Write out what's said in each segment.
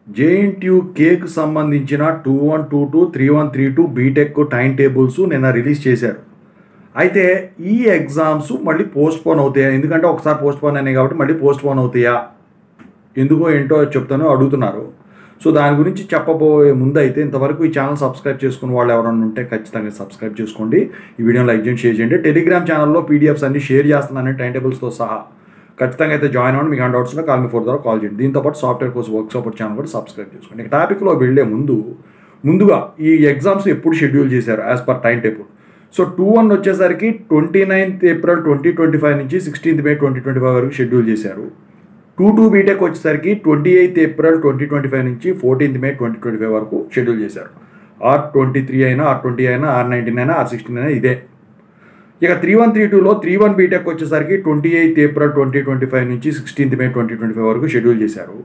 JNTUకి సంబంధించిన 2122 3132 BTech time tables నిన్న release చేశారు. అయితే ఈ ఎగ్జామ్స్ మళ్ళీ పోస్ట్పోన్ అవుతాయా? ఎందుకంటే ఒకసారి పోస్ట్పోన్ అయినాయి కాబట్టి మళ్ళీ పోస్ట్పోన్ అవుతాయా, ఎందుకో ఏంటో చెప్తాను అడుగుతున్నారు. సో దాని గురించి చెప్పబోయే ముందు అయితే ఇంతవరకు ఈ ఛానల్ సబ్స్క్రైబ్ చేసుకున్న వాళ్ళు ఎవరైనా ఉంటే ఖచ్చితంగా సబ్స్క్రైబ్ చేసుకోండి. ఈ వీడియోని లైక్ చేయండి, షేర్ చేయండి. టెలిగ్రామ్ ఛానల్లో పీడిఎఫ్స్ అన్ని షేర్ చేస్తున్నాను టైం టేబుల్స్తో సహా. ఖచ్చితంగా అయితే జాయిన్ అవ్వండి. మీకు డౌట్స్ ఉంటే కాల్ మీ 4 ద్వారా కాల్ చేయండి. దీంతోపాటు software course work support channel కూడా సబ్స్క్రైబ్ చేసుకోండి. ఇక టాపిక్లో వెళ్ళే ముందుగా ఈ ఎగ్జామ్స్ ఎప్పుడు షెడ్యూల్ చేశారు as per time table. So 2-1 వచ్చేసరికి 29th April 2025 నుంచి 16th May 2025 వరకు షెడ్యూల్ చేశారు. 2-2 బీటెక్ వచ్చేసరికి 28th April 2025 నుంచి 14th May 2025 వరకు షెడ్యూల్ చేశారు. R23 అయినా R20 అయినా R19 అయినా R16 అయినా ఇదే. ఇక 3132లో 3-1 బీటెక్ వచ్చేసరికి 28th April 2025 నుంచి 16th May 2025 వరకు షెడ్యూల్ చేశారు.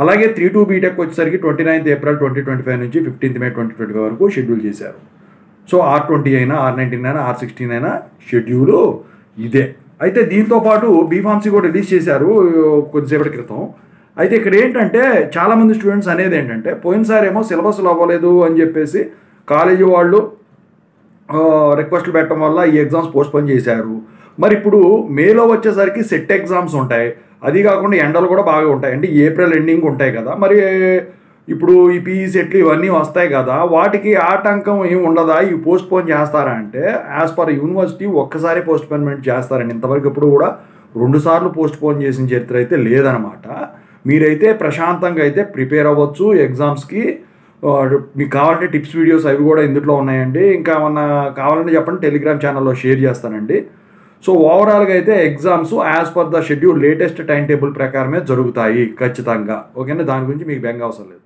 అలాగే 3-2 బీటెక్ వచ్చేసరికి 29th April 2025 నుంచి 15th May 2025 వరకు షెడ్యూల్ చేశారు. సో R20 అయినా R19 అయినా R16 అయినా షెడ్యూలు ఇదే. అయితే దీంతోపాటు బీఫార్మసీ కూడా రిలీజ్ చేశారు కొద్దిసేపటి క్రితం. అయితే ఇక్కడ ఏంటంటే చాలామంది స్టూడెంట్స్ అనేది ఏంటంటే పోయినసారి ఏమో సిలబస్లు అవ్వలేదు అని చెప్పేసి కాలేజీ వాళ్ళు రిక్వెస్ట్లు పెట్టడం వల్ల ఈ ఎగ్జామ్స్ పోస్ట్పోన్ చేశారు. మరి ఇప్పుడు మేలో వచ్చేసరికి సెట్ ఎగ్జామ్స్ ఉంటాయి, అది కాకుండా ఎండలు కూడా బాగా ఉంటాయి, అంటే ఏప్రిల్ ఎండింగ్ ఉంటాయి కదా. మరి ఇప్పుడు ఈ పీఈ సెట్లు ఇవన్నీ వస్తాయి కదా, వాటికి ఆటంకం ఏమి ఉండదా? ఇవి పోస్ట్పోన్ చేస్తారా అంటే యాజ్ పర్ యూనివర్సిటీ ఒక్కసారి పోస్ట్పోన్మెంట్ చేస్తారండి. ఇంతవరకు ఎప్పుడు కూడా 2 సార్లు పోస్ట్పోన్ చేసిన చరిత్ర అయితే లేదనమాట. మీరైతే ప్రశాంతంగా అయితే ప్రిపేర్ అవ్వచ్చు ఎగ్జామ్స్కి. మీకు కావాలంటే టిప్స్ వీడియోస్ అవి కూడా ఇందులో ఉన్నాయండి. ఇంకా ఏమన్నా కావాలంటే చెప్పండి, టెలిగ్రామ్ ఛానల్లో షేర్ చేస్తానండి. సో ఓవరాల్గా అయితే exams as per the schedule latest time table ప్రకారమే జరుగుతాయి ఖచ్చితంగా. ఓకేనా, దాని గురించి మీకు బెంగ అవసరం లేదు.